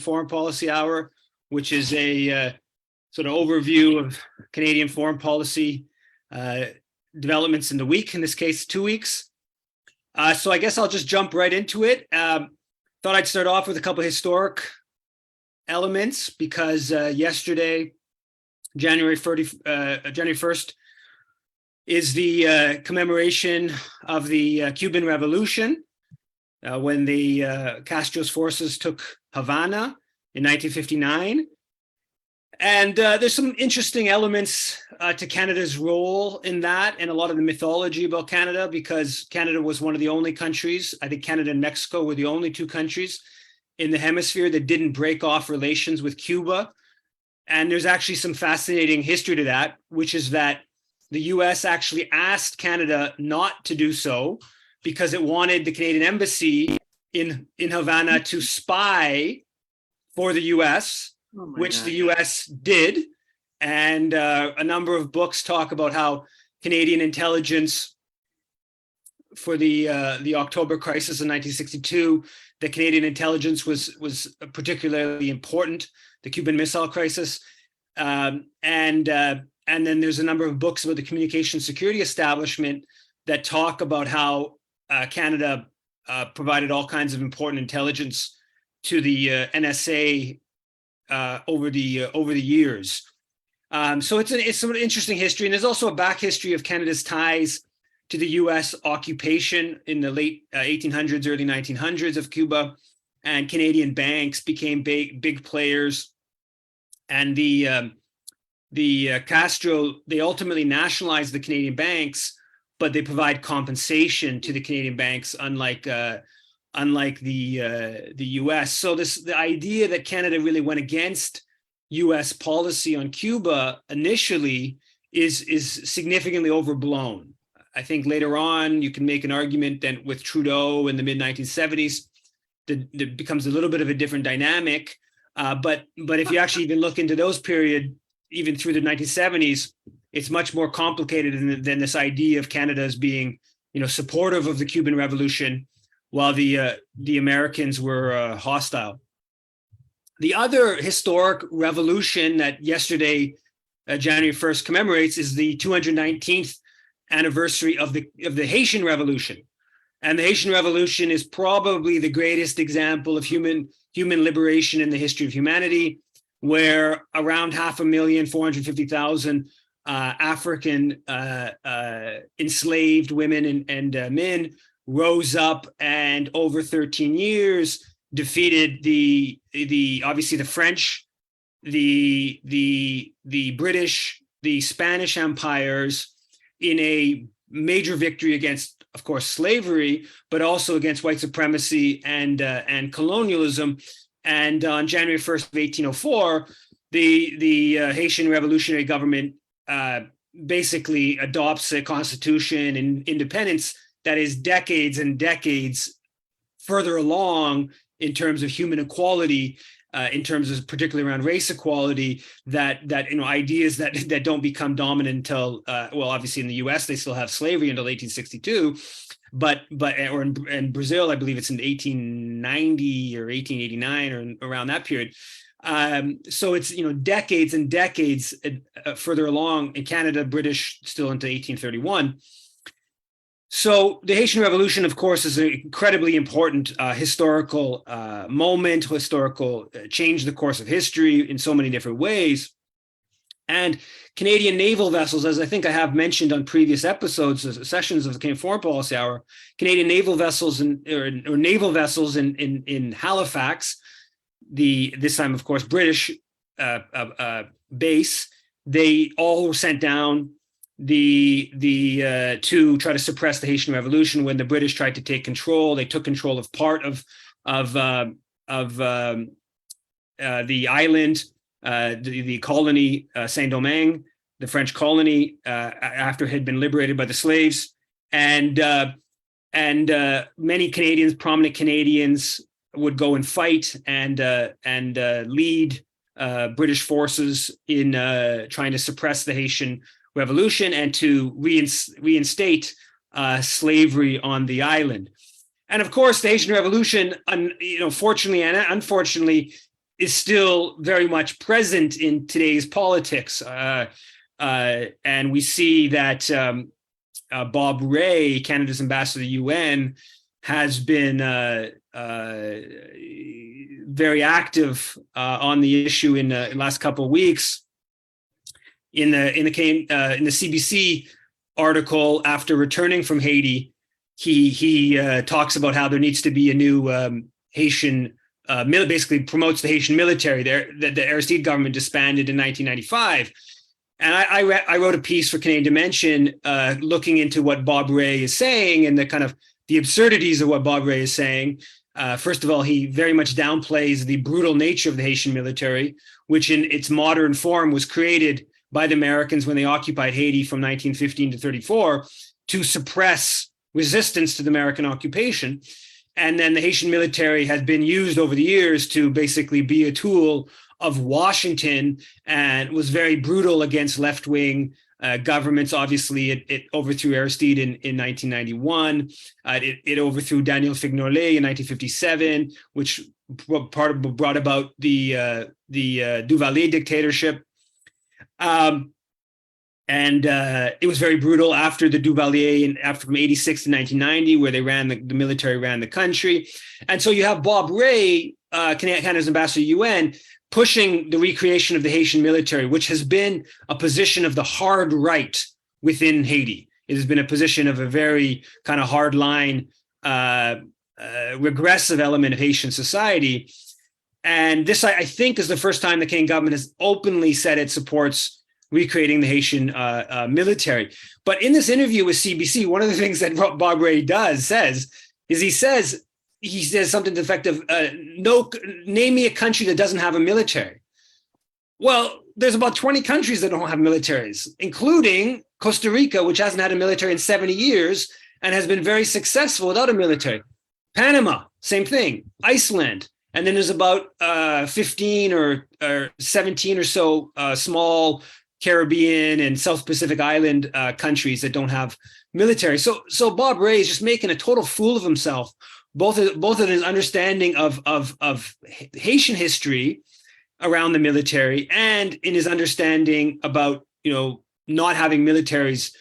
Foreign Policy Hour, which is a sort of overview of Canadian foreign policy developments in the week, in this case, 2 weeks. So I guess I'll just jump right into it. Thought I'd start off with a couple of historic elements because yesterday, January 1st, is the commemoration of the Cuban Revolution, when the Castro's forces took Havana in 1959. And there's some interesting elements to Canada's role in that, and a lot of the mythology about Canada, because Canada was one of the only countries, I think Canada and Mexico were the only two countries in the hemisphere that didn't break off relations with Cuba. And there's actually some fascinating history to that, which is that the US actually asked Canada not to do so because it wanted the Canadian embassy in Havana to spy for the US, which the US did. And a number of books talk about how Canadian intelligence for the October crisis in 1962, the Canadian intelligence was particularly important, the Cuban Missile Crisis. And then there's a number of books about the communication security establishment that talk about how Canada provided all kinds of important intelligence to the NSA over the years. So it's some interesting history, and there's also a back history of Canada's ties to the U.S. occupation in the late 1800s, early 1900s of Cuba, and Canadian banks became big players, and the Castro, they ultimately nationalized the Canadian banks, but they provide compensation to the Canadian banks, unlike the U.S. So the idea that Canada really went against U.S. policy on Cuba initially is significantly overblown. I think later on you can make an argument that with Trudeau in the mid-1970s, there becomes a little bit of a different dynamic. But if you actually even look into those period, even through the 1970s, it's much more complicated than this idea of Canada as being, supportive of the Cuban Revolution, while the Americans were hostile. The other historic revolution that yesterday, January 1st, commemorates is the 219th anniversary of the Haitian Revolution. And the Haitian Revolution is probably the greatest example of human liberation in the history of humanity, where around 550,000 African enslaved women and men rose up, and over 13 years defeated obviously the French, the British, the Spanish empires in a major victory against, of course, slavery, but also against white supremacy and colonialism. And on January 1st of 1804, the Haitian revolutionary government basically adopts a constitution and independence that is decades and decades further along in terms of human equality, in terms of particularly around race equality, that ideas that don't become dominant until obviously in the U.S. they still have slavery until 1862. Or in Brazil, I believe it's in 1890 or 1889 or around that period. So it's, decades and decades further along. In Canada, British still into 1831. So the Haitian Revolution, of course, is an incredibly important historical moment, historical change the course of history in so many different ways. And Canadian naval vessels, as I think I have mentioned on previous episodes, sessions of the Canadian Foreign Policy Hour, Canadian naval vessels or naval vessels in Halifax, this time, of course, British base, they all were sent down to try to suppress the Haitian Revolution. When the British tried to take control, they took control of part of the island, the colony Saint-Domingue, the French colony, after it had been liberated by the slaves, and many Canadians, prominent Canadians, would go and fight and lead British forces in trying to suppress the Haitian Revolution and to reinstate slavery on the island. And of course, the Haitian Revolution, fortunately and unfortunately, is still very much present in today's politics. And we see that Bob Rae, Canada's ambassador to the UN, has been very active on the issue in the last couple of weeks. In the CBC article, after returning from Haiti, he talks about how there needs to be a new Haitian, basically promotes the Haitian military. The Aristide government disbanded in 1995. And I wrote a piece for Canadian Dimension looking into what Bob Rae is saying and the kind of the absurdities of what Bob Rae is saying. First of all, he very much downplays the brutal nature of the Haitian military, which in its modern form was created by the Americans when they occupied Haiti from 1915 to 34 to suppress resistance to the American occupation. And then the Haitian military has been used over the years to basically be a tool of Washington and was very brutal against left-wing governments. Obviously, it overthrew Aristide in 1991. It overthrew Daniel Fignolet in 1957, which brought about the Duvalier dictatorship. And it was very brutal after the Duvalier, and after from 86 to 1990, where they the military ran the country. And so you have Bob Rae, Canada's ambassador to UN, pushing the recreation of the Haitian military, which has been a position of the hard right within Haiti. It has been a position of a very kind of hardline, regressive element of Haitian society. And this, I think, is the first time the Canadian government has openly said it supports recreating the Haitian military. But in this interview with CBC, one of the things that Bob Rae says he says something to the effect of, name me a country that doesn't have a military. Well, there's about 20 countries that don't have militaries, including Costa Rica, which hasn't had a military in 70 years and has been very successful without a military. Panama, same thing. Iceland. And then there's about 15 or 17 or so small Caribbean and South Pacific island countries that don't have military. So Bob Rae is just making a total fool of himself, both in his understanding of Haitian history around the military and in his understanding about, not having militaries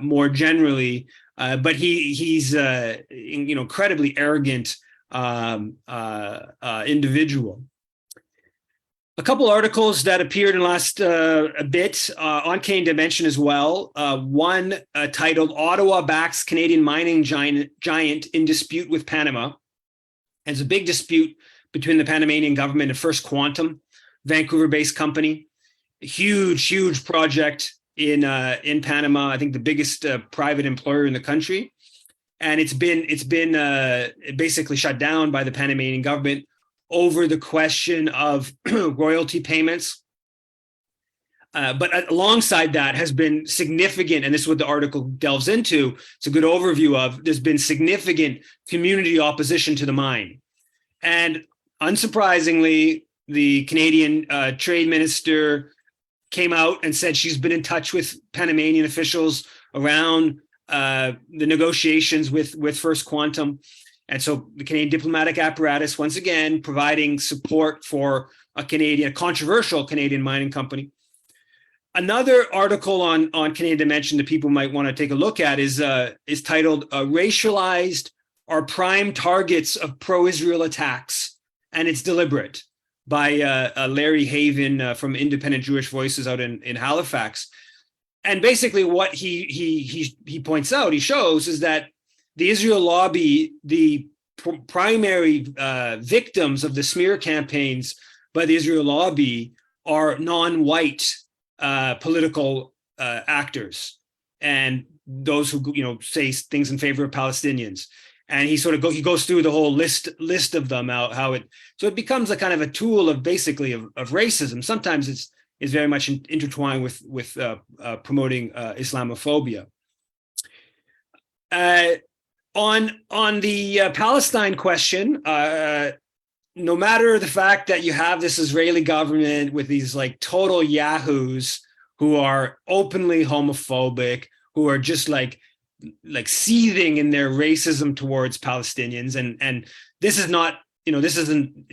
more generally. But he's incredibly arrogant individual. A couple articles that appeared in the last a bit on Canadian Dimension as well. One titled "Ottawa Backs Canadian Mining Giant in Dispute with Panama." And it's a big dispute between the Panamanian government and First Quantum, Vancouver-based company. A huge project in Panama. I think the biggest private employer in the country, and it's been basically shut down by the Panamanian government over the question of royalty payments. But alongside that has been significant, and this is what the article delves into, it's a good overview of, there's been significant community opposition to the mine. And unsurprisingly, the Canadian trade minister came out and said she's been in touch with Panamanian officials around the negotiations with First Quantum. And so the Canadian diplomatic apparatus, once again, providing support for a controversial Canadian mining company. Another article on Canadian Dimension that people might want to take a look at is titled "Racialized Are Prime Targets of Pro-Israel Attacks, and It's Deliberate," by Larry Haven from Independent Jewish Voices out in Halifax. And basically what he points out, he shows, is that the Israel lobby, the primary victims of the smear campaigns by the Israel lobby, are non-white political actors and those who say things in favor of Palestinians. And he goes through the whole list of them, so it becomes a kind of a tool of basically of racism. Sometimes it's very much intertwined with promoting Islamophobia. On the Palestine question, no matter the fact that you have this Israeli government with these like total yahoos who are openly homophobic, who are just like seething in their racism towards Palestinians, and this is not, this isn't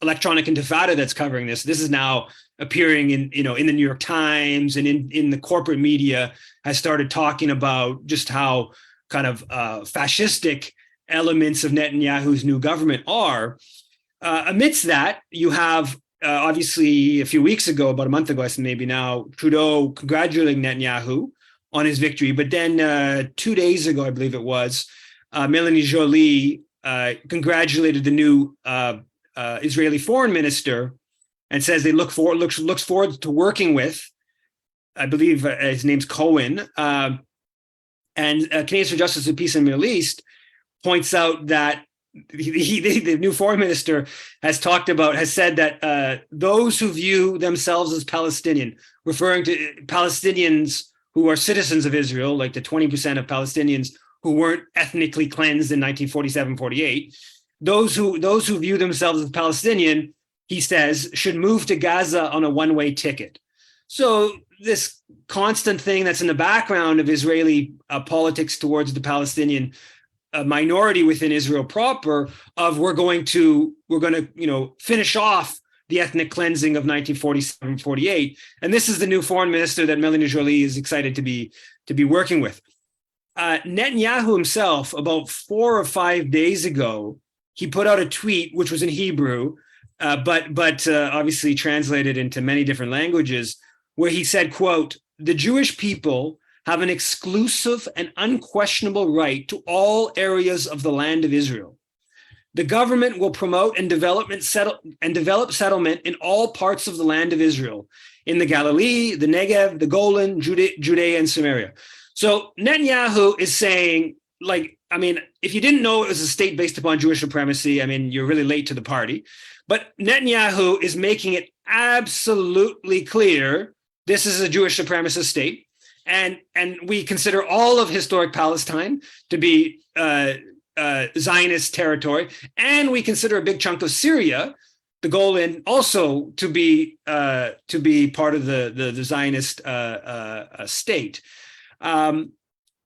electronic intifada that's covering this. This is now appearing in the New York Times, and in the corporate media has started talking about just how kind of fascistic elements of Netanyahu's new government are. Amidst that, you have obviously a few weeks ago, about a month ago, I think maybe now, Trudeau congratulating Netanyahu on his victory. But then 2 days ago, I believe it was, Melanie Joly congratulated the new Israeli foreign minister and says they looks forward to working with, I believe his name's Cohen, and Canadians for Justice and Peace in the Middle East points out that the new foreign minister has said that those who view themselves as Palestinian, referring to Palestinians who are citizens of Israel, like the 20% of Palestinians who weren't ethnically cleansed in 1947-48, those who view themselves as Palestinian, he says, should move to Gaza on a one-way ticket. So this constant thing that's in the background of Israeli politics towards the Palestinian minority within Israel proper, of we're going to finish off the ethnic cleansing of 1947-48, and this is the new foreign minister that Melanie Joly is excited to be working with. Netanyahu himself, about 4 or 5 days ago, he put out a tweet which was in Hebrew, but obviously translated into many different languages, where he said, quote, "The Jewish people have an exclusive and unquestionable right to all areas of the land of Israel. The government will promote and develop settlement in all parts of the land of Israel, in the Galilee, the Negev, the Golan, Judea, and Samaria." So Netanyahu is saying, if you didn't know it was a state based upon Jewish supremacy, you're really late to the party. But Netanyahu is making it absolutely clear this is a Jewish supremacist state. And we consider all of historic Palestine to be Zionist territory, and we consider a big chunk of Syria, the Golan, also to be part of the Zionist state.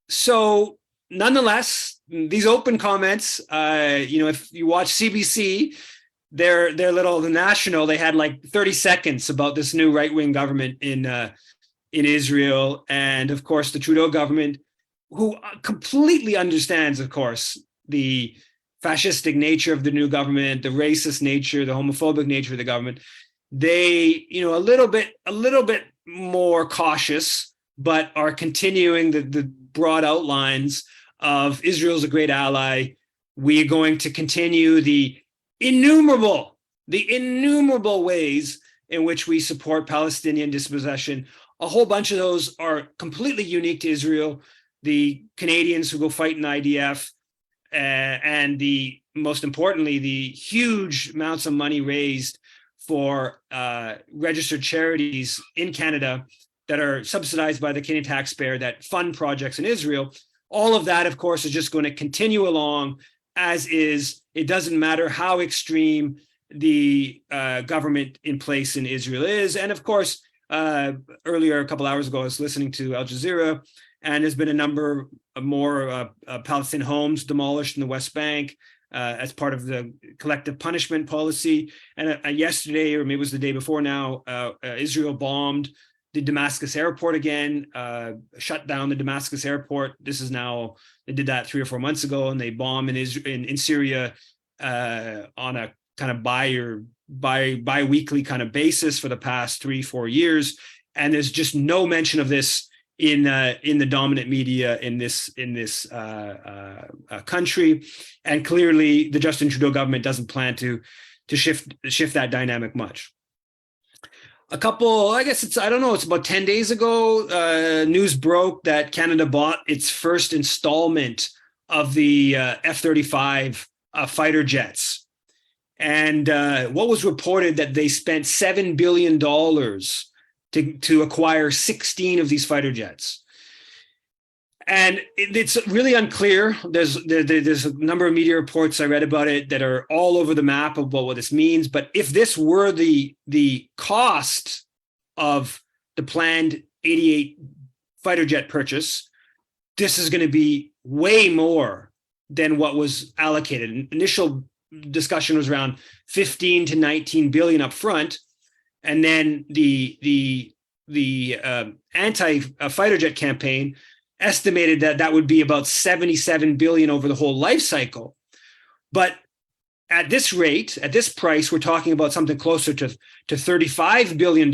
So, nonetheless, these open comments, if you watch CBC, their little The National, they had like 30 seconds about this new right-wing government in Israel, and of course the Trudeau government, who completely understands, of course, the fascistic nature of the new government, the racist nature, the homophobic nature of the government. They, a little bit more cautious, but are continuing the broad outlines of Israel's a great ally. We are going to continue the innumerable ways in which we support Palestinian dispossession. A whole bunch of those are completely unique to Israel. The Canadians who go fight in IDF, and most importantly, the huge amounts of money raised for registered charities in Canada that are subsidized by the Canadian taxpayer that fund projects in Israel. All of that, of course, is just going to continue along as is. It doesn't matter how extreme the government in place in Israel is. And of course, earlier, a couple hours ago, I was listening to Al Jazeera, and there's been a number of more Palestinian homes demolished in the West Bank as part of the collective punishment policy. And yesterday, or maybe it was the day before now, Israel bombed the Damascus airport again, shut down the Damascus airport. This is now, they did that 3 or 4 months ago, and they bomb in Syria on a kind of bi-weekly kind of basis for the past 3-4 years. And there's just no mention of this in the dominant media in this country. And clearly the Justin Trudeau government doesn't plan to shift that dynamic much. It's about 10 days ago, news broke that Canada bought its first installment of the F-35 fighter jets. And what was reported that they spent $7 billion to acquire 16 of these fighter jets. And it's really unclear. There's a number of media reports I read about it that are all over the map about what this means. But if this were the cost of the planned 88 fighter jet purchase, this is going to be way more than what was allocated. Initial discussion was around 15 to 19 billion up front, and then the anti-fighter jet campaign estimated that would be about 77 billion over the whole life cycle. But at this rate, at this price, we're talking about something closer to $35 billion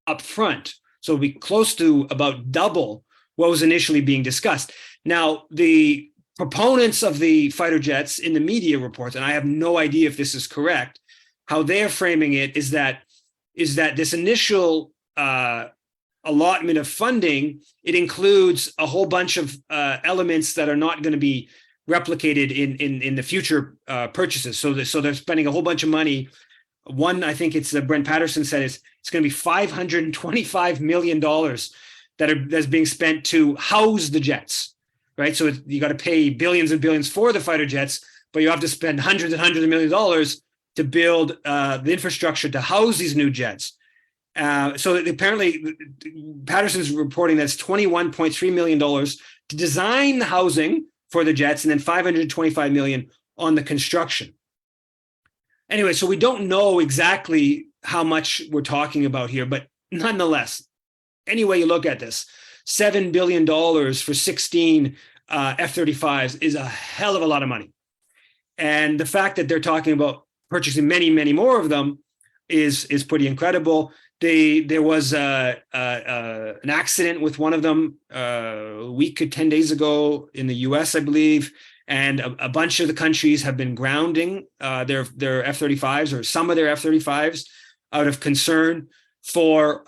up front. So it'll be close to about double what was initially being discussed. Now, the proponents of the fighter jets in the media reports, and I have no idea if this is correct, how they're framing it is that this initial allotment of funding, it includes a whole bunch of elements that are not going to be replicated in the future purchases. So they're spending a whole bunch of money. One, I think it's Brent Patterson said it's going to be $525 million that's being spent to house the jets, right? So you got to pay billions and billions for the fighter jets, but you have to spend hundreds and hundreds of millions of dollars to build the infrastructure to house these new jets. So apparently Patterson's reporting that's $21.3 million to design the housing for the jets, and then $525 million on the construction. Anyway, so we don't know exactly how much we're talking about here, but nonetheless, any way you look at this, $7 billion for 16 F-35s is a hell of a lot of money. And the fact that they're talking about purchasing many, many more of them is pretty incredible. There was an accident with one of them a week or 10 days ago in the US, I believe, and a bunch of the countries have been grounding their F-35s or some of their F-35s out of concern for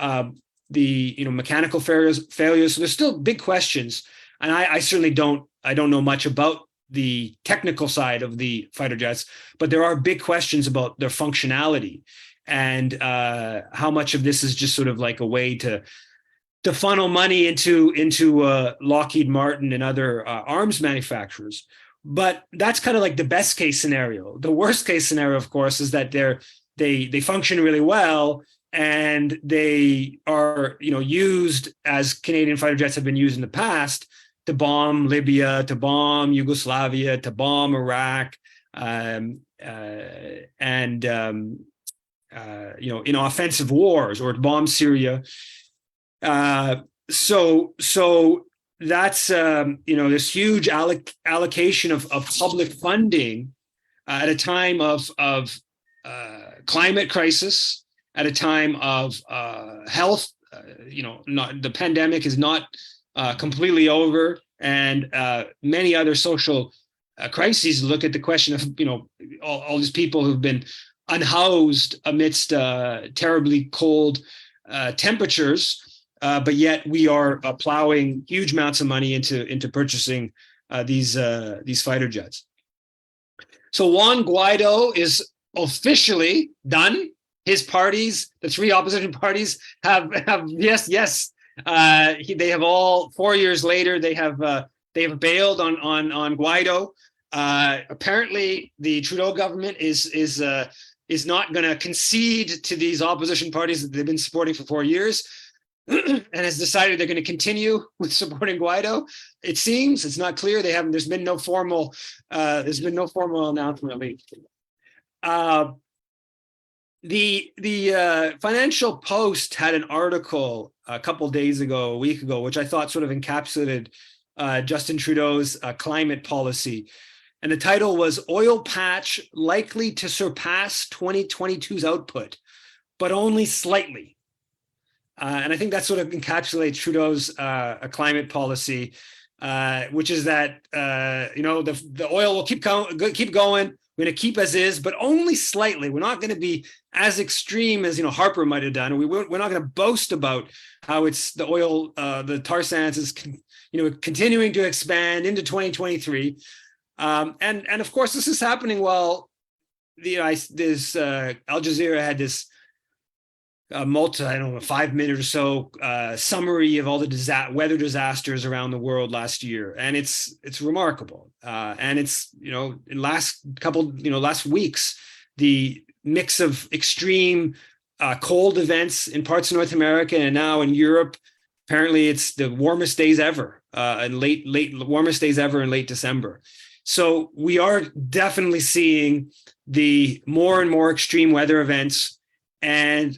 the mechanical failures. So there's still big questions, and I certainly don't know much about the technical side of the fighter jets, but there are big questions about their functionality and how much of this is just sort of like a way to funnel money into Lockheed Martin and other arms manufacturers. But that's kind of like the best case scenario. The worst case scenario, of course, is that they function really well and they are used as Canadian fighter jets have been used in the past to bomb Libya, to bomb Yugoslavia, to bomb Iraq, in offensive wars, or to bomb Syria. So that's this huge allocation of public funding at a time of climate crisis, at a time of health. The pandemic is not completely over, and many other social crises. Look at the question of all these people who've been unhoused amidst terribly cold temperatures, but yet we are plowing huge amounts of money into purchasing these fighter jets. So Juan Guaido is officially done. His parties, the three opposition parties, have yes. They have all 4 years later. They have bailed on Guaido. Apparently, the Trudeau government is not going to concede to these opposition parties that they've been supporting for 4 years, and has decided they're going to continue with supporting Guaido. It seems it's not clear. There's been no formal announcement. The Financial Post had an article a week ago, which I thought sort of encapsulated Justin Trudeau's climate policy. And the title was "Oil Patch Likely to Surpass 2022's Output, but Only Slightly." And I think that sort of encapsulates Trudeau's climate policy, which is that the oil will keep going. We're going to keep as is, but only slightly. We're not going to be as extreme as Harper might have done. We're not going to boast about how it's the oil, the tar sands is continuing to expand into 2023. And of course, this is happening while Al Jazeera had this 5-minute or so summary of all the weather disasters around the world last year, and it's remarkable. And it's in last weeks, the mix of extreme cold events in parts of North America and now in Europe. Apparently, it's the warmest days ever, and warmest days ever in late December. So we are definitely seeing the more and more extreme weather events, and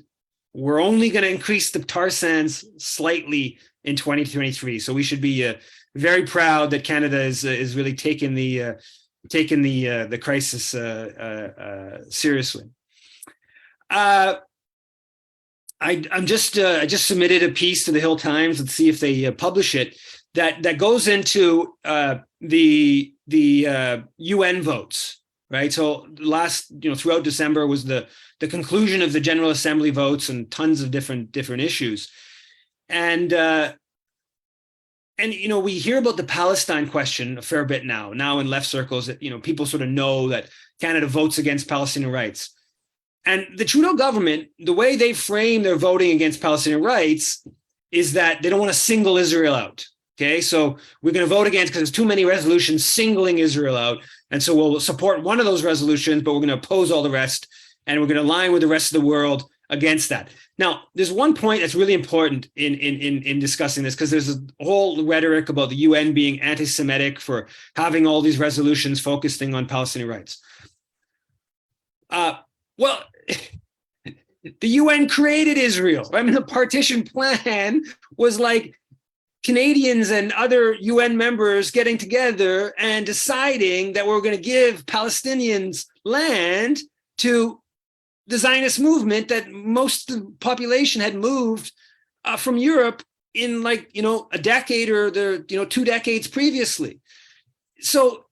we're only going to increase the tar sands slightly in 2023. So we should be very proud that Canada is really taking the crisis seriously. I just submitted a piece to the Hill Times. Let's see if they publish it. That goes into the UN votes, right? So throughout December was the conclusion of the General Assembly votes and tons of different issues, and we hear about the Palestine question a fair bit now in left circles, that people sort of know that Canada votes against Palestinian rights. And the Trudeau government, the way they frame their voting against Palestinian rights is that they don't want to single Israel out. Okay, so we're going to vote against because there's too many resolutions singling Israel out. And so we'll support one of those resolutions, but we're going to oppose all the rest. And we're going to align with the rest of the world against that. Now, there's one point that's really important in discussing this, because there's a whole rhetoric about the UN being anti-Semitic for having all these resolutions focusing on Palestinian rights. Well, the UN created Israel. I mean, the partition plan was like Canadians and other UN members getting together and deciding that we're going to give Palestinians land to the Zionist movement that most of the population had moved from Europe in a decade or 2 decades previously. So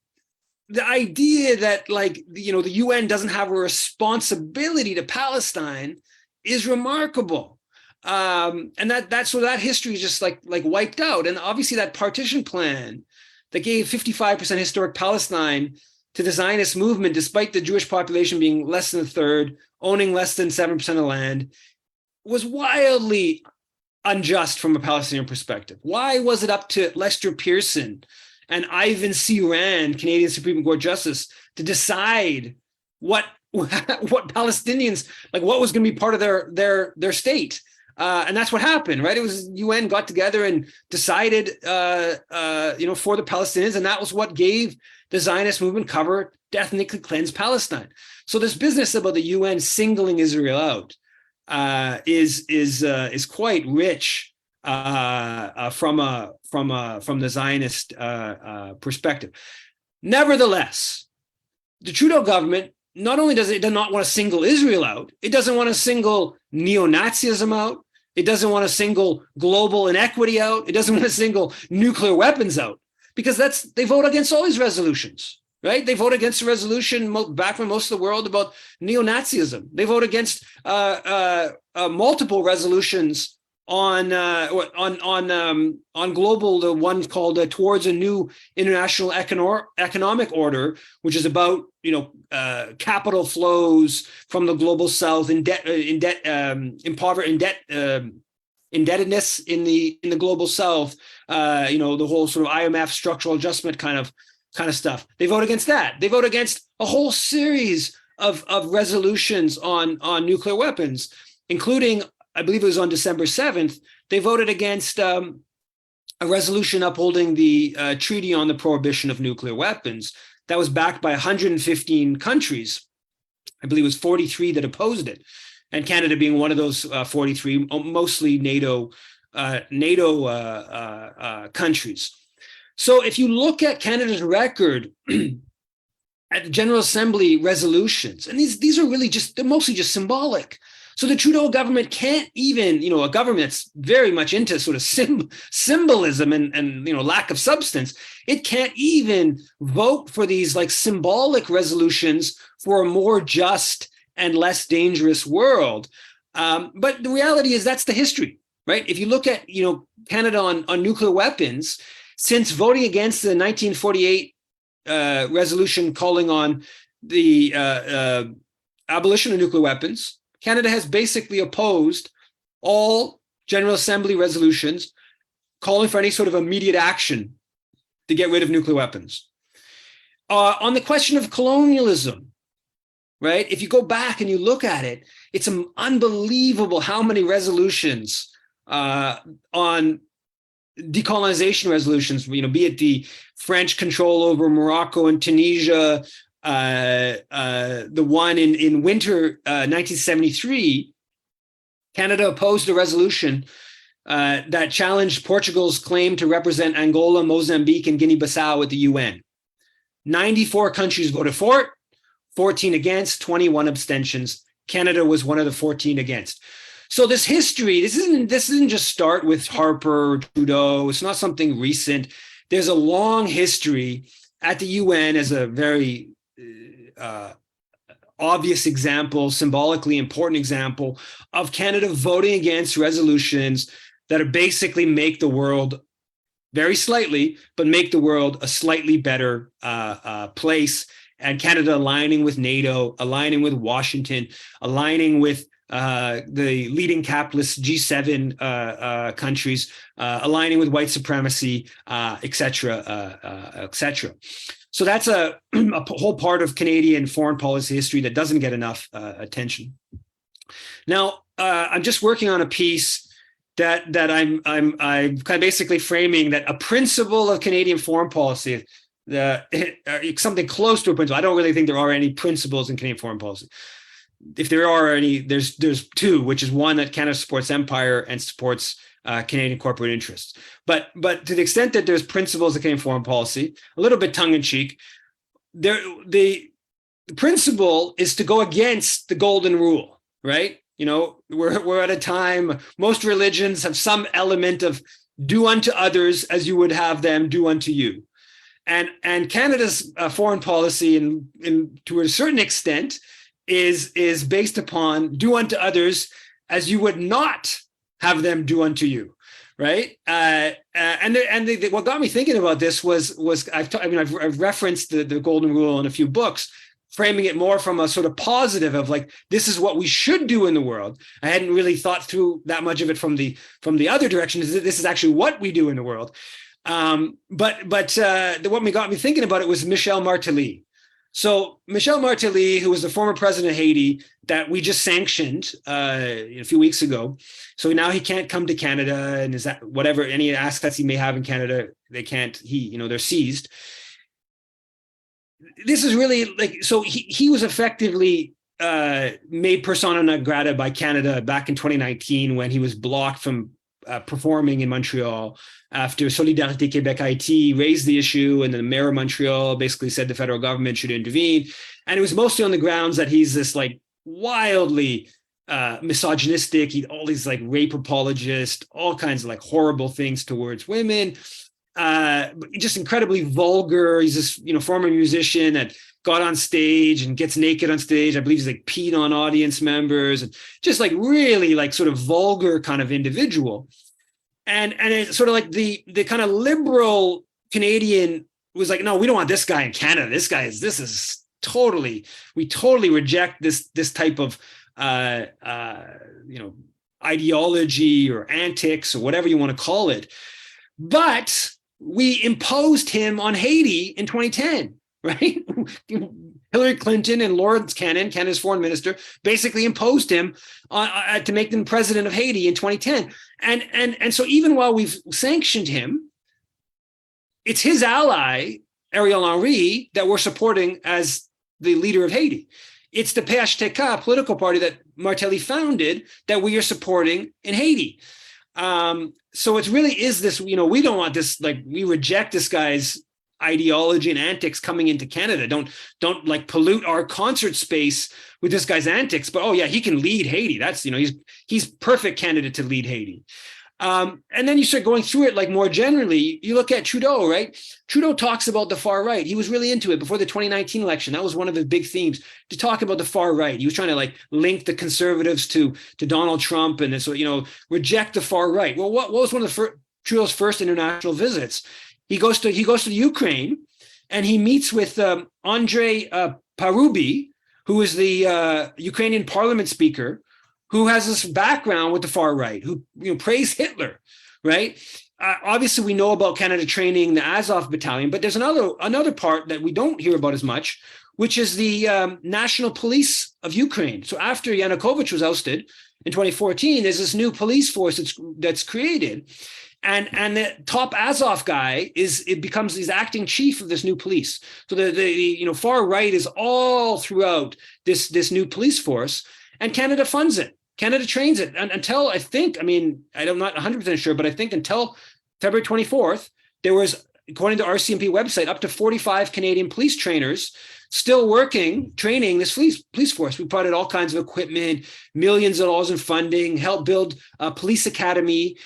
the idea that the UN doesn't have a responsibility to Palestine is remarkable. And that history is just like wiped out. And obviously that partition plan that gave 55% historic Palestine to the Zionist movement, despite the Jewish population being less than a third, owning less than 7% of land, was wildly unjust from a Palestinian perspective. Why was it up to Lester Pearson and Ivan C. Rand, Canadian Supreme Court Justice, to decide what Palestinians, what was going to be part of their state? And that's what happened, right? It was UN got together and decided, for the Palestinians, and that was what gave the Zionist movement cover to ethnically cleanse Palestine. So this business about the UN singling Israel out is quite rich from the Zionist perspective. Nevertheless, the Trudeau government not only does it not want to single Israel out, it doesn't want to single neo-Nazism out. It doesn't want to single global inequity out. It doesn't want to single nuclear weapons out, because they vote against all these resolutions, right? They vote against a resolution back from most of the world about neo-Nazism. They vote against multiple resolutions on global, the one called Towards a New International Economic Order, which is about capital flows from the global south, indebtedness in the global south, the whole sort of IMF structural adjustment kind of stuff. They vote against that. They vote against a whole series of resolutions on nuclear weapons, including, I believe it was on December 7th, they voted against a resolution upholding the Treaty on the Prohibition of Nuclear Weapons that was backed by 115 countries. I believe it was 43 that opposed it, and Canada being one of those 43, mostly NATO countries. So if you look at Canada's record at the General Assembly resolutions, and these are really they're mostly just symbolic. So the Trudeau government can't even, a government that's very much into sort of symbolism and lack of substance, it can't even vote for these symbolic resolutions for a more just and less dangerous world. But the reality is that's the history, right? If you look at, Canada on nuclear weapons, since voting against the 1948 resolution calling on the abolition of nuclear weapons, Canada has basically opposed all General Assembly resolutions calling for any sort of immediate action to get rid of nuclear weapons. On the question of colonialism, right? If you go back and you look at it, it's unbelievable how many resolutions on decolonization resolutions, be it the French control over Morocco and Tunisia, the one in winter 1973, Canada opposed a resolution that challenged Portugal's claim to represent Angola, Mozambique, and Guinea-Bissau at the UN. 94 countries voted for it, 14 against, 21 abstentions. Canada was one of the 14 against. So this history, this isn't just start with Harper or Trudeau. It's not something recent. There's a long history at the UN as a very obvious example, symbolically important example of Canada voting against resolutions that are basically make the world, very slightly, but make the world a slightly better place. And Canada aligning with NATO, aligning with Washington, aligning with the leading capitalist G7 countries, aligning with white supremacy, et cetera, et cetera. So that's a whole part of Canadian foreign policy history that doesn't get enough attention. Now, I'm just working on a piece that I'm kind of basically framing that a principle of Canadian foreign policy, something close to a principle. I don't really think there are any principles in Canadian foreign policy. If there are any, there's two, which is one that Canada supports empire and supports Canadian corporate interests. But to the extent that there's principles of Canadian foreign policy, a little bit tongue-in-cheek, the principle is to go against the golden rule, right? We're at a time, most religions have some element of do unto others as you would have them do unto you. And Canada's foreign policy, in to a certain extent, is based upon do unto others as you would not have them do unto you, right? What got me thinking about this was I've referenced the golden rule in a few books, framing it more from a sort of positive of like, this is what we should do in the world. I hadn't really thought through that much of it from the other direction. This is actually what we do in the world. But what got me thinking about it was Michel Martelly. So Michel Martelly, who was the former president of Haiti that we just sanctioned a few weeks ago. So now he can't come to Canada, and is that whatever any assets he may have in Canada, they can't, they're seized. This is really like, so he was effectively made persona non grata by Canada back in 2019 when he was blocked from performing in Montreal after Solidarité Québec Haïti raised the issue, and then the mayor of Montreal basically said the federal government should intervene. And it was mostly on the grounds that he's this like wildly misogynistic, all these like rape apologist, all kinds of like horrible things towards women, just incredibly vulgar. He's this former musician that got on stage and gets naked on stage. I believe he's like peed on audience members, and just like really like sort of vulgar kind of individual. And it's sort of like the kind of liberal Canadian was like, no, we don't want this guy in Canada. We totally reject this type of ideology or antics or whatever you want to call it. But we imposed him on Haiti in 2010. Right? Hillary Clinton and Lawrence Cannon, Canada's foreign minister, basically imposed him to make them president of Haiti in 2010. And so even while we've sanctioned him, it's his ally, Ariel Henry, that we're supporting as the leader of Haiti. It's the PHTK political party that Martelly founded that we are supporting in Haiti. So it really is this, we don't want this, like, we reject this guy's ideology and antics coming into Canada. Don't like pollute our concert space with this guy's antics, but he can lead Haiti. That's, he's perfect candidate to lead Haiti. And then you start going through it like more generally. You look at Trudeau, right? Trudeau talks about the far right. He was really into it before the 2019 election. That was one of his big themes, to talk about the far right. He was trying to like link the conservatives to Donald Trump, and so reject the far right. Well, what was one of Trudeau's first international visits? He goes to Ukraine, and he meets with Andrei Parubi, who is the Ukrainian parliament speaker, who has this background with the far right, who praised Hitler, right? Obviously, we know about Canada training the Azov battalion, but there's another part that we don't hear about as much, which is the national police of Ukraine. So after Yanukovych was ousted in 2014, there's this new police force that's created. And the top Azov guy becomes he's acting chief of this new police. So the far right is all throughout this new police force, and Canada funds it. Canada trains it, and until I'm not 100% sure, but I think until February 24th, there was, according to RCMP website, up to 45 Canadian police trainers still working, training this police force. We provided all kinds of equipment, millions of dollars in funding, helped build a police academy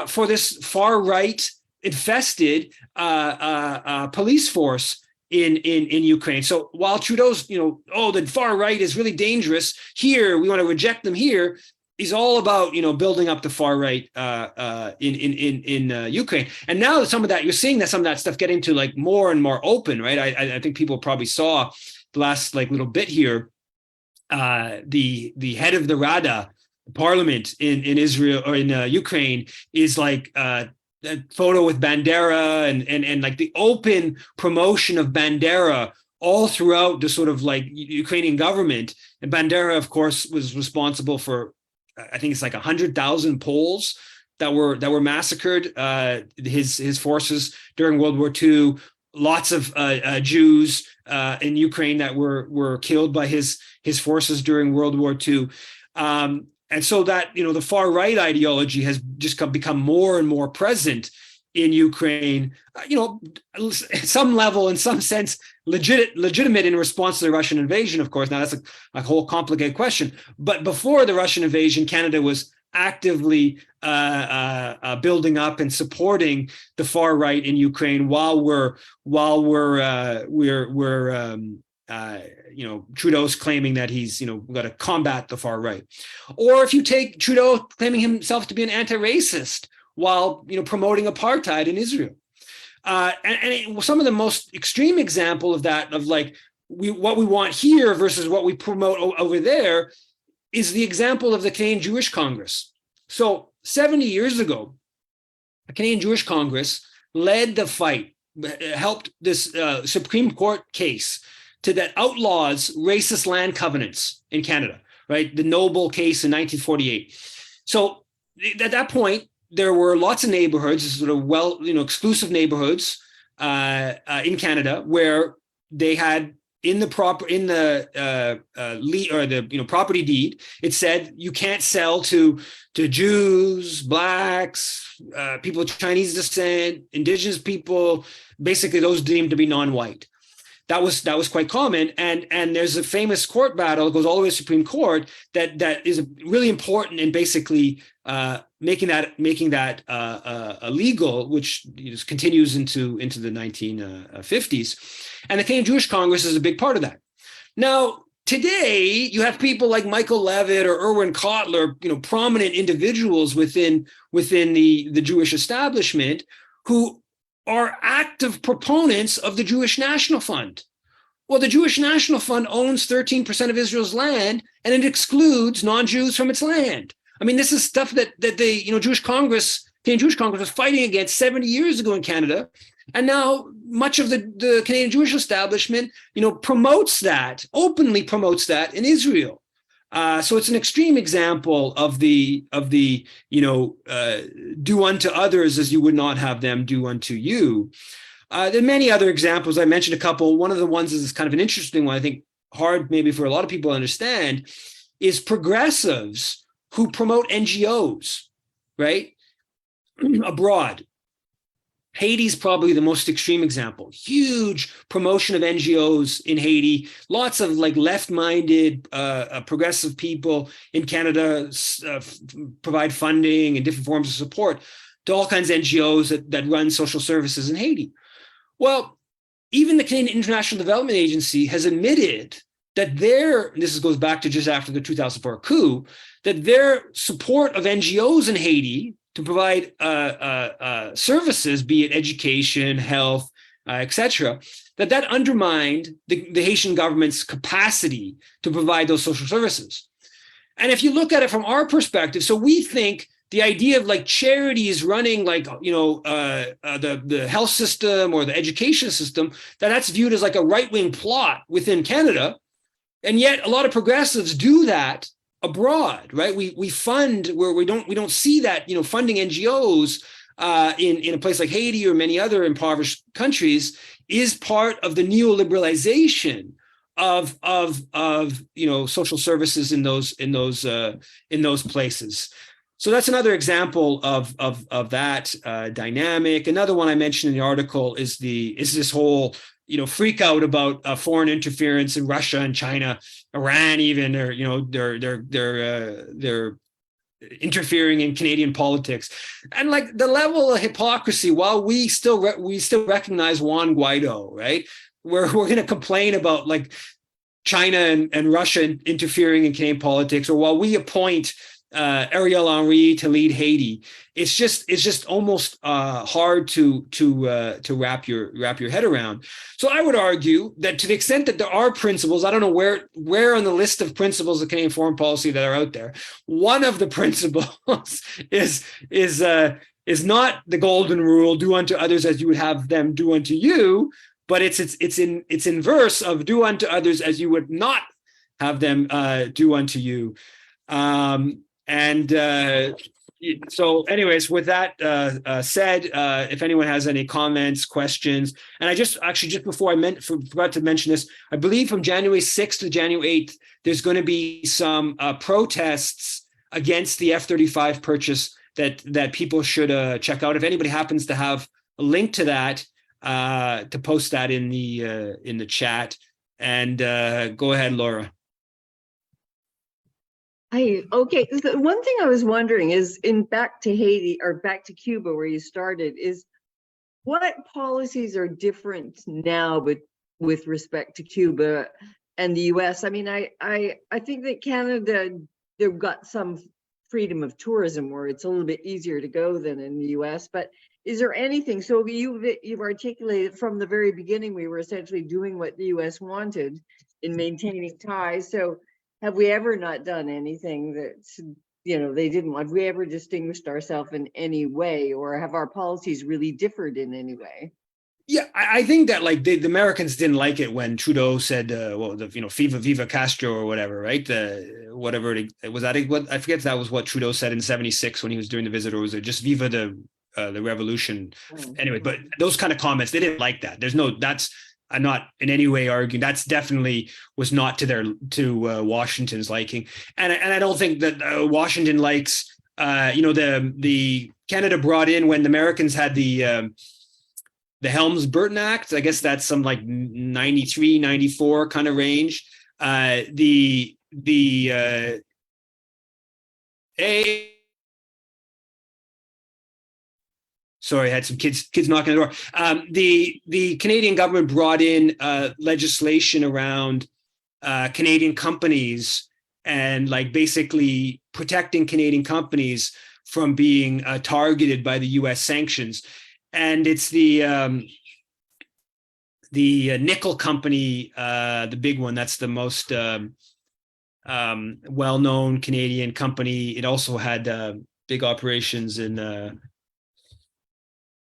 for this far right infested police force in Ukraine. So while Trudeau's, the far right is really dangerous here, we want to reject them here, he's all about, building up the far right in Ukraine. And now some of that, you're seeing that some of that stuff getting to like more and more open, right? I think people probably saw the last little bit here, the head of the Rada parliament in Israel or in Ukraine is like a photo with Bandera and like the open promotion of Bandera all throughout the sort of like Ukrainian government. And Bandera, of course, was responsible for, I think it's like 100,000 Poles that were massacred, his forces during World War II. Lots of Jews in Ukraine that were killed by his forces during World War II. And so that, the far right ideology has just become more and more present in Ukraine, at some level, in some sense, legitimate in response to the Russian invasion, of course. Now, that's a whole complicated question. But before the Russian invasion, Canada was actively building up and supporting the far right in Ukraine while Trudeau's claiming that he's, got to combat the far right. Or if you take Trudeau claiming himself to be an anti-racist while, promoting apartheid in Israel. Some of the most extreme example of that, of like what we want here versus what we promote over there, is the example of the Canadian Jewish Congress. So 70 years ago, the Canadian Jewish Congress led the fight, helped this Supreme Court case that outlaws racist land covenants in Canada, right? The Noble case in 1948. So at that point, there were lots of neighborhoods, sort of exclusive neighborhoods in Canada, where they had in the property deed, it said you can't sell to Jews, blacks, people of Chinese descent, indigenous people, basically those deemed to be non-white. That was quite common, and there's a famous court battle that goes all the way to the Supreme Court that is really important in basically making that illegal, which continues into the 1950s. And the Canadian Jewish Congress is a big part of that. Now, today, you have people like Michael Levitt or Erwin Kotler, prominent individuals within the Jewish establishment who are active proponents of the Jewish National Fund. Well, the Jewish National Fund owns 13% of Israel's land, and it excludes non-Jews from its land. I mean, this is stuff that the Canadian Jewish Congress was fighting against 70 years ago in Canada. And now much of the Canadian Jewish establishment, openly promotes that in Israel. So it's an extreme example of the do unto others as you would not have them do unto you. There are many other examples. I mentioned a couple. One of the ones is kind of an interesting one, I think hard maybe for a lot of people to understand, is progressives who promote NGOs, right, abroad. Haiti's probably the most extreme example. Huge promotion of NGOs in Haiti. Lots of like left-minded, progressive people in Canada provide funding and different forms of support to all kinds of NGOs that run social services in Haiti. Well, even the Canadian International Development Agency has admitted that this goes back to just after the 2004 coup, that their support of NGOs in Haiti to provide services, be it education, health, etc., that undermined the Haitian government's capacity to provide those social services. And if you look at it from our perspective, so we think the idea of like charities running like, the health system or the education system, that's viewed as like a right-wing plot within Canada. And yet a lot of progressives do that abroad, right? We fund where we don't see that, funding NGOs in a place like Haiti or many other impoverished countries is part of the neoliberalization of social services in those places. So that's another example of that dynamic. Another one I mentioned in the article is this whole freak out about foreign interference in Russia and China, Iran, even, or they're interfering in Canadian politics, and like the level of hypocrisy. While we still recognize Juan Guaido, right? We're going to complain about like China and Russia interfering in Canadian politics, or while we appoint Ariel Henry to lead Haiti, it's just almost hard to wrap your head around. So I would argue that to the extent that there are principles, I don't know where on the list of principles of Canadian foreign policy that are out there, one of the principles is not the golden rule, do unto others as you would have them do unto you, but it's inverse of do unto others as you would not have them do unto you. So anyways, with that said, if anyone has any comments, questions, and I just before forgot to mention this, I believe from January 6th to January 8th, there's going to be some protests against the F-35 purchase that people should check out. If anybody happens to have a link to that, to post that in the chat. And go ahead, Laura. Okay. The one thing I was wondering is back to Haiti or back to Cuba where you started, is what policies are different now with respect to Cuba and the US? I mean, I think that Canada, they've got some freedom of tourism where it's a little bit easier to go than in the US, but is there anything? So you've articulated from the very beginning, we were essentially doing what the US wanted in maintaining ties. So have we ever not done anything that's, they didn't want? Have we ever distinguished ourselves in any way, or have our policies really differed in any way? Yeah, I think that like the Americans didn't like it when Trudeau said, Viva Castro or whatever, right? Whatever it was, that what I forget if that was what Trudeau said in '76 when he was doing the visit, or was it just Viva the revolution? Anyway, but those kind of comments, they didn't like that. I'm not in any way arguing that's definitely was not to Washington's liking, and I don't think that Washington likes the Canada brought in when the Americans had the Helms-Burton Act. I guess that's some like 93, 94 kind of range. Sorry, I had some kids knocking on the door. The Canadian government brought in legislation around Canadian companies and like basically protecting Canadian companies from being targeted by the U.S. sanctions. And it's the nickel company, the big one. That's the most well-known Canadian company. It also had big operations in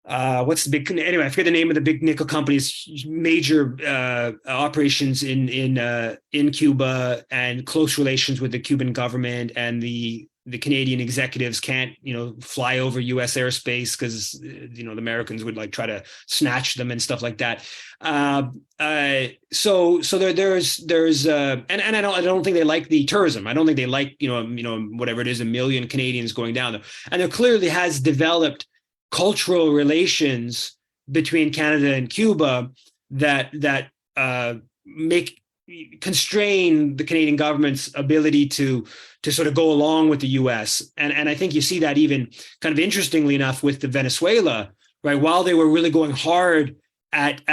what's the big, anyway, I forget the name of the big nickel company's major operations in Cuba, and close relations with the Cuban government, and the Canadian executives can't fly over US airspace because the Americans would like try to snatch them and stuff like that. So there's and I don't think they like the tourism. I don't think they like whatever it is, 1 million Canadians going down there, and there clearly has developed cultural relations between Canada and Cuba that constrain the Canadian government's ability to sort of go along with the US. And I think you see that even kind of interestingly enough with the Venezuela, right? While they were really going hard at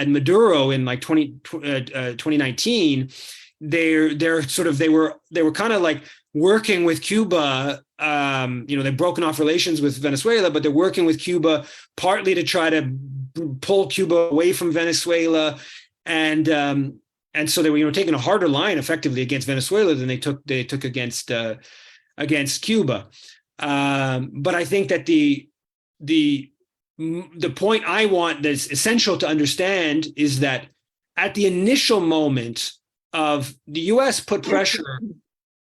Maduro in like 2019, they were kind of like working with Cuba. They've broken off relations with Venezuela, but they're working with Cuba partly to try to pull Cuba away from Venezuela, and so they were taking a harder line effectively against Venezuela than they took against Cuba. But I think that the point I want that's essential to understand is that at the initial moment of the U.S. put pressure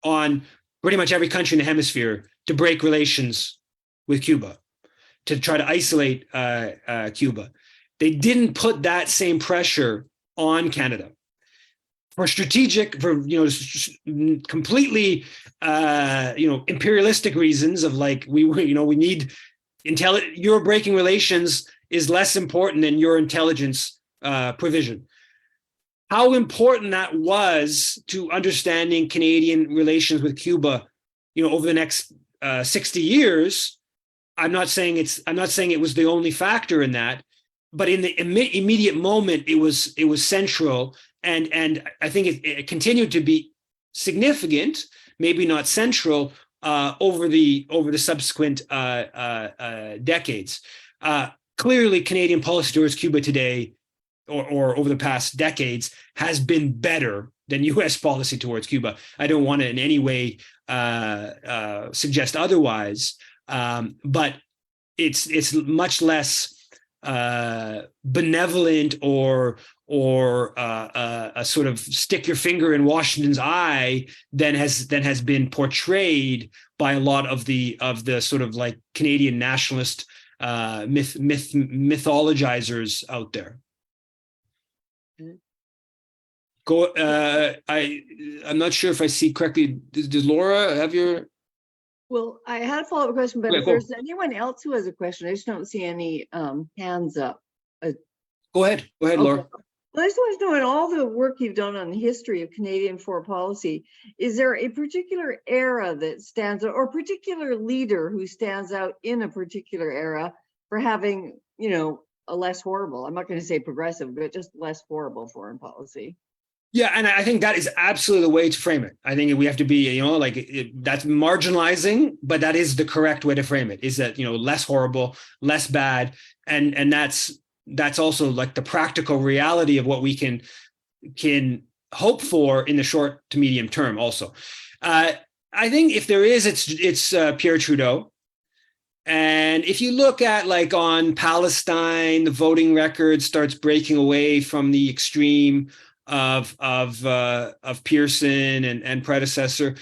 on pretty much every country in the hemisphere to break relations with Cuba. to try to isolate Cuba. They didn't put that same pressure on Canada for strategic, for completely imperialistic reasons of like we need your breaking relations is less important than your intelligence provision. How important that was to understanding Canadian relations with Cuba, over the next 60 years. I'm not saying it was the only factor in that, but in the immediate moment, it was central, and I think it continued to be significant, maybe not central, over the subsequent decades. Clearly, Canadian policy towards Cuba today, or over the past decades, has been better than U.S. policy towards Cuba. I don't want to in any way suggest otherwise, but it's much less benevolent or a sort of stick your finger in Washington's eye than has been portrayed by a lot of the sort of like Canadian nationalist mythologizers out there. Go. I'm not sure if I see correctly. Does Laura have your? Well, I had a follow-up question, but Okay, if there's anyone else who has a question, I just don't see any hands up. Go ahead, Okay. Laura. Well, I just want to know, in all the work you've done on the history of Canadian foreign policy, is there a particular era that stands out, or a particular leader who stands out in a particular era for having, a less horrible, I'm not going to say progressive, but just less horrible foreign policy? Yeah, and I think that is absolutely the way to frame it. I think we have to be, that's marginalizing, but that is the correct way to frame it. Is that less horrible, less bad, and that's also like the practical reality of what we can hope for in the short to medium term. Also, I think if there is, it's Pierre Trudeau. And if you look at like on Palestine, the voting record starts breaking away from the extreme of Pearson and predecessor.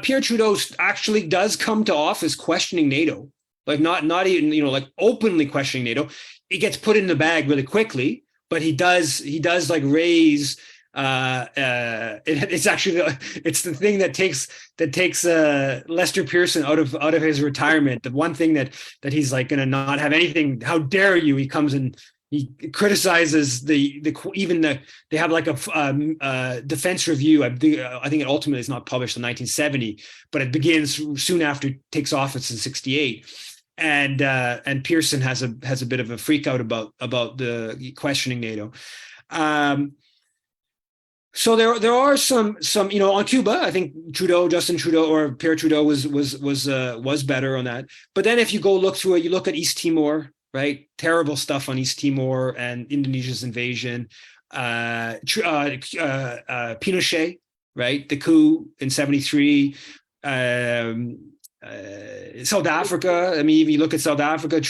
Pierre Trudeau actually does come to office questioning NATO, like not even like openly questioning NATO. It gets put in the bag really quickly, but he does like raise. It's the thing that takes Lester Pearson out of his retirement. The one thing that he's like going to not have anything. How dare you? He comes and he criticizes they have like a defense review. I think it ultimately is not published in 1970, but it begins soon after he takes office in 68. And Pearson has a bit of a freak out about the questioning NATO. So there are some on Cuba. I think Justin Trudeau or Pierre Trudeau was better on that. But then if you go look through it, you look at East Timor. Right, terrible stuff on East Timor and Indonesia's invasion. Pinochet, right, the coup in '73. South Africa. I mean, if you look at South Africa,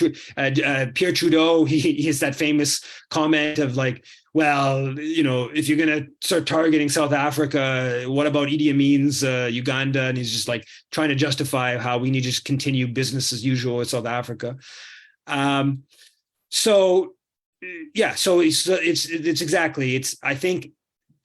Pierre Trudeau, he has that famous comment of like, well, if you're going to start targeting South Africa, what about Idi Amin's Uganda? And he's just like trying to justify how we need to just continue business as usual with South Africa. So it's exactly, I think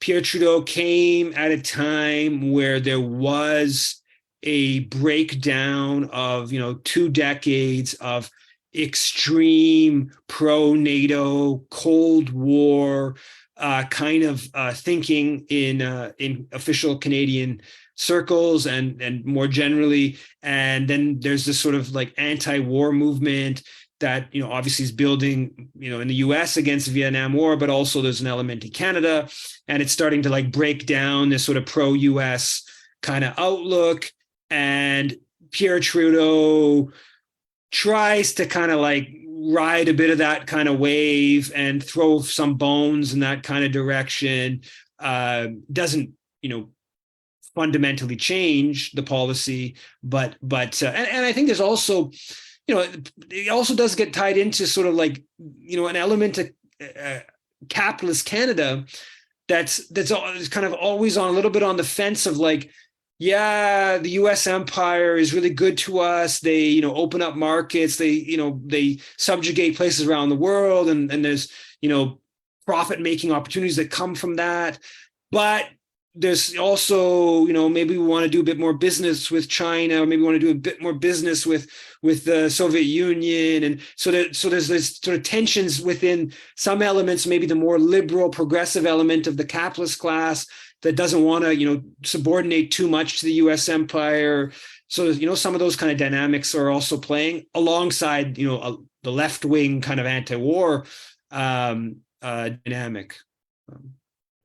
Pierre Trudeau came at a time where there was a breakdown of, 2 decades of extreme pro-NATO, Cold War kind of thinking in official Canadian circles and more generally. And then there's this sort of like anti-war movement that, obviously is building, in the US against the Vietnam War, but also there's an element in Canada, and it's starting to like break down this sort of pro-US kind of outlook. And Pierre Trudeau tries to kind of like ride a bit of that kind of wave and throw some bones in that kind of direction. Doesn't, fundamentally change the policy, but and I think there's also, it also does get tied into sort of like, an element of capitalist Canada that's kind of always on a little bit on the fence of like, yeah, the US empire is really good to us. They, open up markets. They subjugate places around the world, and there's, profit-making opportunities that come from that. But there's also, maybe we want to do a bit more business with China, or maybe we want to do a bit more business with the Soviet Union. And so there's this sort of tensions within some elements, maybe the more liberal, progressive element of the capitalist class that doesn't want to, subordinate too much to the US empire. So, some of those kind of dynamics are also playing alongside, the left-wing kind of anti-war dynamic.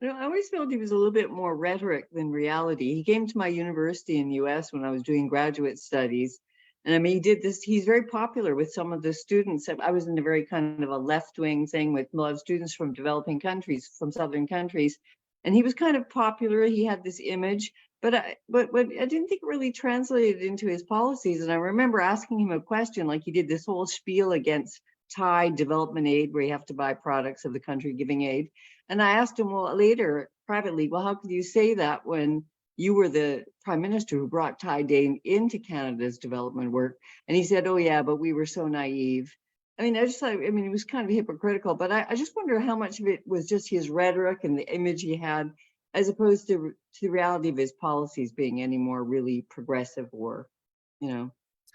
I always felt he was a little bit more rhetoric than reality. He came to my university in the US when I was doing graduate studies. And I mean, he did this, he's very popular with some of the students. I was in a very kind of a left-wing thing with a lot of students from developing countries, from Southern countries. And he was kind of popular. He had this image, but I didn't think it really translated into his policies. And I remember asking him a question, like he did this whole spiel against tied development aid, where you have to buy products of the country giving aid. And I asked him, well, later privately, well, how could you say that when you were the prime minister who brought tied aid into Canada's development work? And he said, oh yeah, but we were so naive. I mean, I just thought, I mean, it was kind of hypocritical, but I just wonder how much of it was just his rhetoric and the image he had, as opposed to the reality of his policies being any more really progressive or,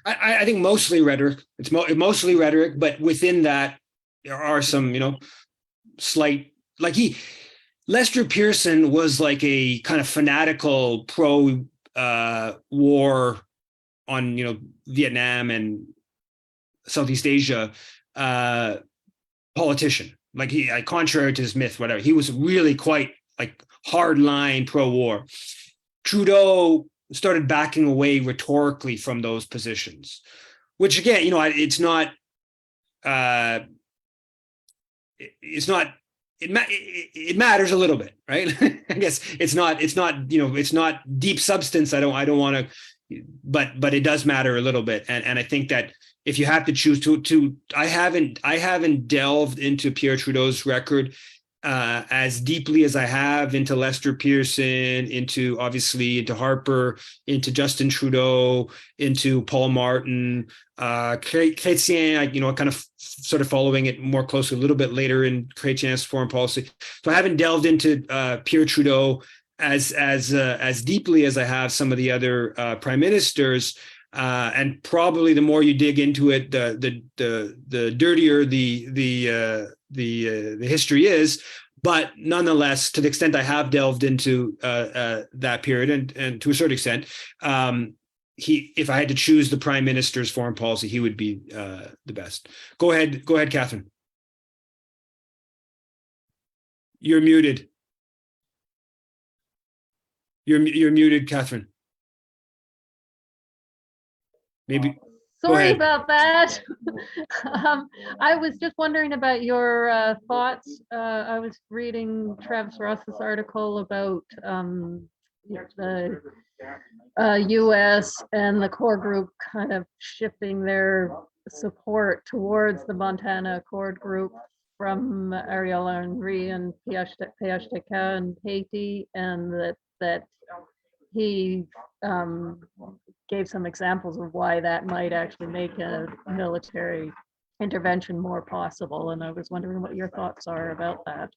I think mostly rhetoric. It's mostly rhetoric, but within that, there are some, slight, like Lester Pearson was like a kind of fanatical pro war on, Vietnam and Southeast Asia politician. Like contrary to his myth, whatever, he was really quite like hardline pro-war. Trudeau started backing away rhetorically from those positions, which again, it's not. It matters a little bit, right? I guess it's not deep substance. I don't want to, but it does matter a little bit. And I think that if you have to choose I haven't delved into Pierre Trudeau's record as deeply as I have into Lester Pearson, into Harper, into Justin Trudeau, into Paul Martin, Chrétien. I kind of sort of following it more closely a little bit later in Chrétien's foreign policy. So I haven't delved into Pierre Trudeau as deeply as I have some of the other prime ministers. And probably the more you dig into it, the dirtier the history is. But nonetheless, to the extent I have delved into that period, and to a certain extent, if I had to choose the prime minister's foreign policy, he would be the best. Go ahead, Catherine. You're muted. You're muted, Catherine. Maybe. Sorry about that. I was just wondering about your thoughts. I was reading Travis Ross's article about the US and the core group kind of shifting their support towards the Montana Accord group from Ariel Henry and PHTK and Haiti, and that he gave some examples of why that might actually make a military intervention more possible. And I was wondering what your thoughts are about that.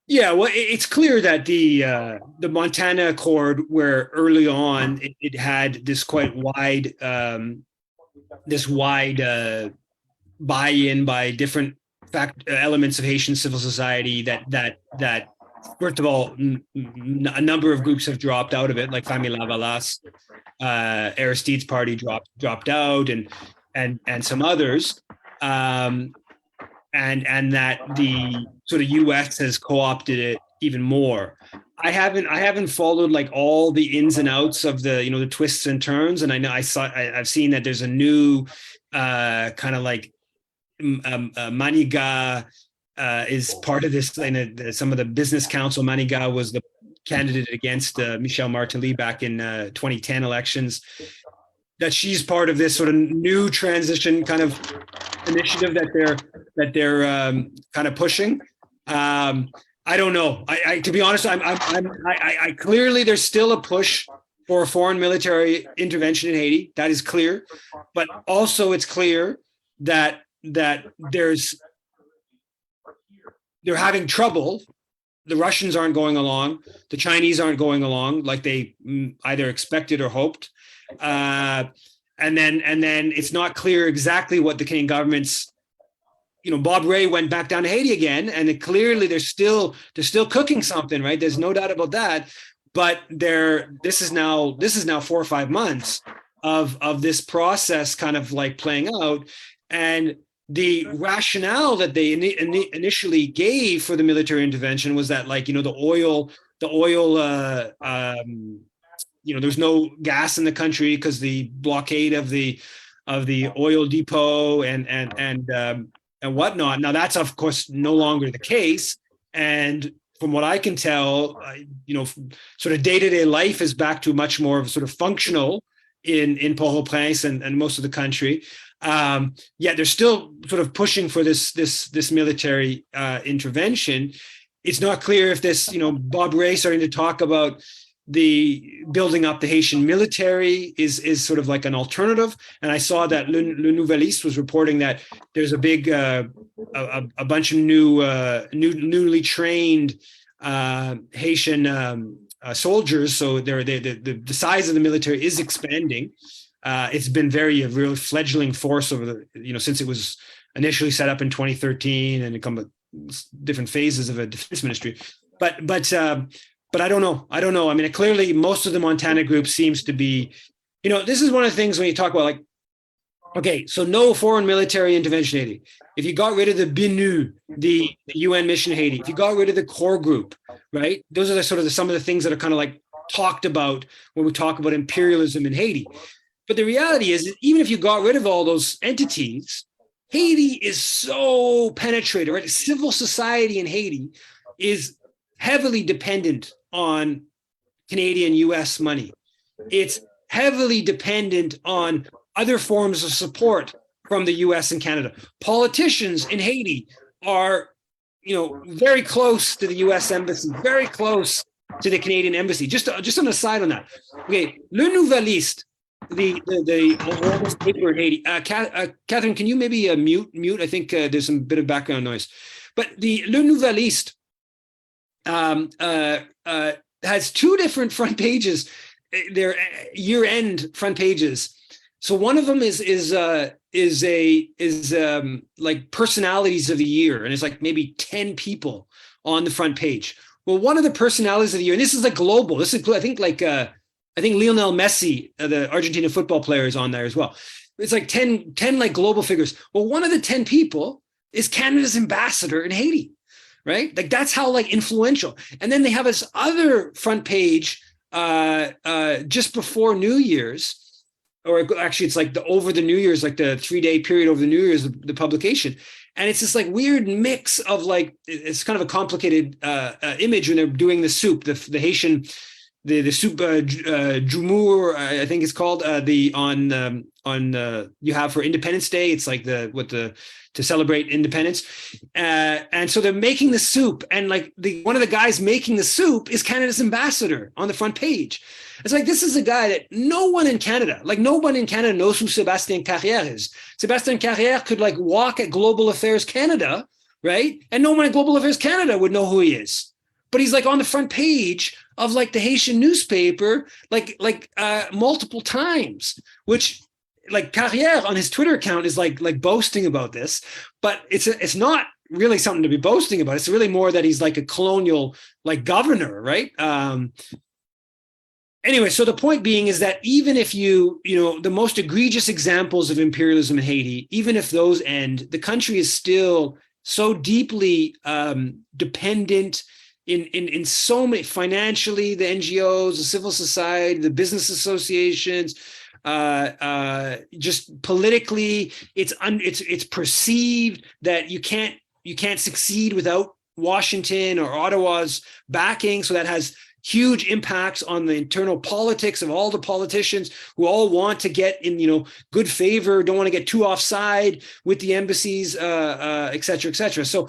Yeah, well, it's clear that the Montana Accord, where early on it had this quite wide buy-in by different elements of Haitian civil society, that first of all, a number of groups have dropped out of it, like Famille Lavalas, Aristide's party dropped out, and some others, and that the sort of U.S. has co-opted it even more. I haven't followed like all the ins and outs of the the twists and turns, and I've seen that there's a new kind of like Manigat is part of this. And some of the business council, Manigat was the candidate against Michel Martelly back in 2010 elections. That she's part of this sort of new transition kind of initiative that they're kind of pushing. I don't know. To be honest, I clearly there's still a push for a foreign military intervention in Haiti. That is clear, but also it's clear that they're having trouble. The Russians aren't going along. The Chinese aren't going along like they either expected or hoped. And then it's not clear exactly what the Canadian government's. Bob Rae went back down to Haiti again, and clearly they're still cooking something, right? There's no doubt about that. But this is now 4 or 5 months of this process kind of like playing out, and the rationale that they initially gave for the military intervention was that, like, the oil, there's no gas in the country because the blockade of the oil depot and whatnot. Now that's of course no longer the case, and from what I can tell, sort of day-to-day life is back to much more of sort of functional in Port-au-Prince and most of the country. Yet they're still sort of pushing for this military intervention. It's not clear if this, Bob Rae starting to talk about the building up the Haitian military is sort of like an alternative. And I saw that Le Nouveliste was reporting that there's a big, a bunch of newly trained Haitian soldiers. So the size of the military is expanding. It's been a real fledgling force over since it was initially set up in 2013 and come with different phases of a defense ministry. But I don't know. I mean, clearly most of the Montana group seems to be, this is one of the things when you talk about, like, okay, so no foreign military intervention in Haiti. If you got rid of the BNU, the UN mission in Haiti, if you got rid of the core group, right? Those are some of the things that are kind of like talked about when we talk about imperialism in Haiti. But the reality is that even if you got rid of all those entities, Haiti is so penetrated, right? Civil society in Haiti is heavily dependent on Canadian US money. It's heavily dependent on other forms of support from the US and Canada. Politicians in Haiti are, very close to the US embassy, very close to the Canadian embassy. Just on a side on that. Okay, Le Nouveliste, the oldest paper in Haiti. Catherine, can you maybe mute? I think there's some bit of background noise. But the Le Nouveliste has two different front pages. They're year-end front pages. So one of them is like personalities of the year, and it's like maybe 10 people on the front page. Well, one of the personalities of the year, and this is like global. This is, I think Lionel Messi, the Argentina football player, is on there as well. It's like 10 like global figures. Well, one of the 10 people is Canada's ambassador in Haiti. Right? Like that's how like influential. And then they have this other front page just before New Year's, or actually it's like over the New Year's, like the 3-day period over the New Year's, the publication. And it's this like weird mix of like, it's kind of a complicated image when they're doing the soup, the Haitian, the soup Jumour, I think it's called, you have for Independence Day. It's like to celebrate independence. And so they're making the soup, and like one of the guys making the soup is Canada's ambassador on the front page. It's like, this is a guy that no one in Canada knows who Sébastien Carrière is. Sébastien Carrière could like walk at Global Affairs Canada, right? And no one at Global Affairs Canada would know who he is. But he's like on the front page of like the Haitian newspaper, like multiple times, which like Carrière on his Twitter account is like boasting about this, but it's not really something to be boasting about. It's really more that he's like a colonial like governor, right? Anyway, so the point being is that even if the most egregious examples of imperialism in Haiti, even if those end, the country is still so deeply dependent in so many, financially, the NGOs, the civil society, the business associations, just politically, it's perceived that you can't succeed without Washington or Ottawa's backing. So that has huge impacts on the internal politics of all the politicians who all want to get in, good favor, don't want to get too offside with the embassies, et cetera, et cetera. So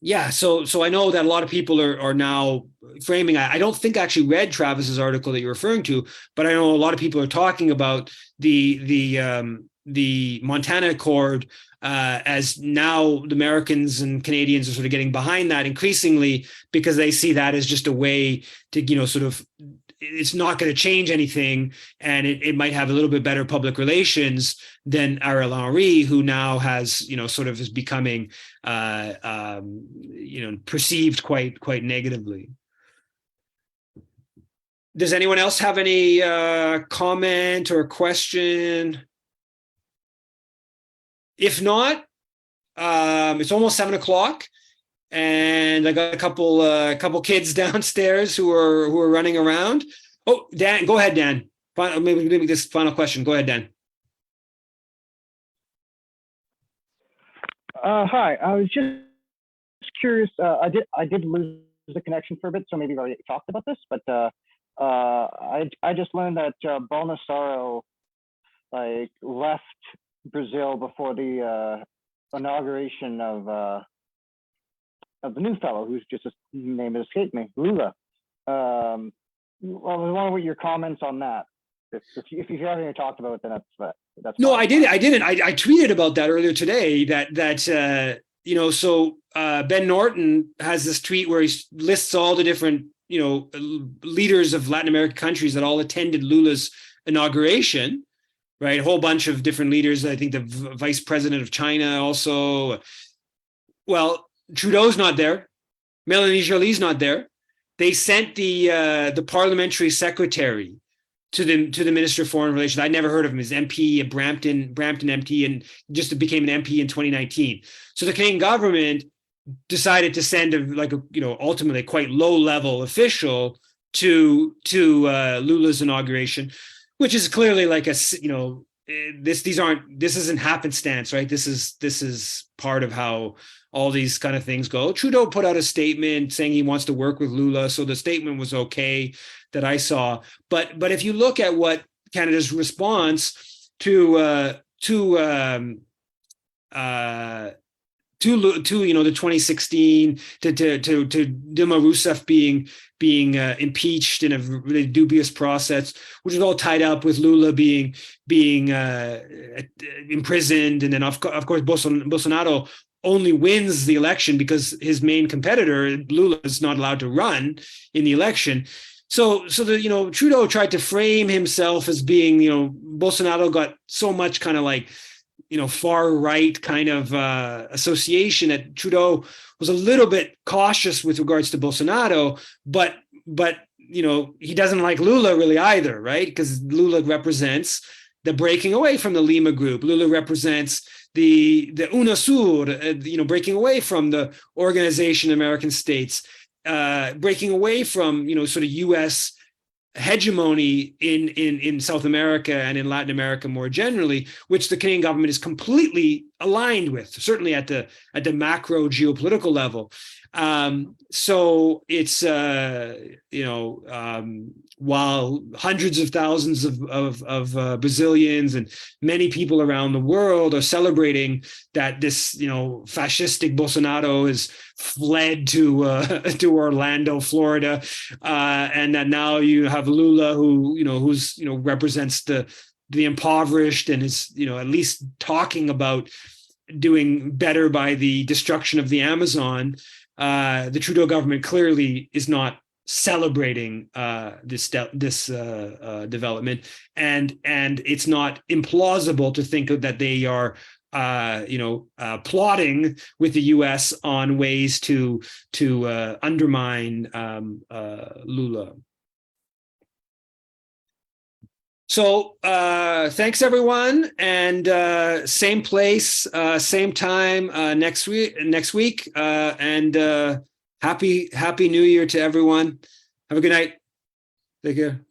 Yeah, so I know that a lot of people are now framing. I don't think I actually read Travis's article that you're referring to, but I know a lot of people are talking about the Montana Accord as now the Americans and Canadians are sort of getting behind that increasingly because they see that as just a way to sort of, it's not going to change anything, and it might have a little bit better public relations than Ariel Henry, who now has sort of is becoming perceived quite negatively. Does anyone else have any comment or question? If not, it's almost 7:00. And I got a couple kids downstairs who are running around. Oh, Dan, go ahead, Dan. Maybe this final question. Go ahead, Dan. Hi, I was just curious. I did lose the connection for a bit, so maybe we've already talked about this. But I just learned that Bolsonaro left Brazil before the inauguration of the new fellow, whose just name escaped me, Lula. I was wondering what your comments on that. If you haven't even talked about it, then that's no, fine. I didn't. I tweeted about that earlier today. So Ben Norton has this tweet where he lists all the different leaders of Latin American countries that all attended Lula's inauguration. Right, a whole bunch of different leaders. I think the vice president of China also. Well, Trudeau's not there. Melanie Joly's not there. They sent the parliamentary secretary to the Minister of Foreign Relations. I'd never heard of him. He's MP, a Brampton MP, and just became an MP in 2019. So the Canadian government decided to send ultimately quite low level official to Lula's inauguration, which is clearly this isn't happenstance, right? This is part of how all these kind of things go. Trudeau put out a statement saying he wants to work with Lula, so the statement was okay that I saw. But if you look at what Canada's response to the 2016 to Dilma Rousseff being impeached in a really dubious process, which was all tied up with Lula being imprisoned, and then of course Bolsonaro only wins the election because his main competitor Lula is not allowed to run in the election. So Trudeau tried to frame himself as being Bolsonaro got so much kind of far right kind of association that Trudeau was a little bit cautious with regards to Bolsonaro, but he doesn't like Lula really either, right? Because Lula represents the breaking away from the Lima group. Lula represents the UNASUR, breaking away from the Organization of American States, breaking away from sort of U.S. hegemony in South America and in Latin America more generally, which the Canadian government is completely aligned with, certainly at the macro geopolitical level. So it's while hundreds of thousands of Brazilians and many people around the world are celebrating that this fascistic Bolsonaro has fled to Orlando, Florida, and that now you have Lula who's represents the impoverished and is at least talking about doing better by the destruction of the Amazon. The Trudeau government clearly is not celebrating this development, and it's not implausible to think that they are plotting with the U.S. on ways to undermine Lula. So thanks everyone, and same place, same time next week, and happy New Year to everyone. Have a good night. Take care.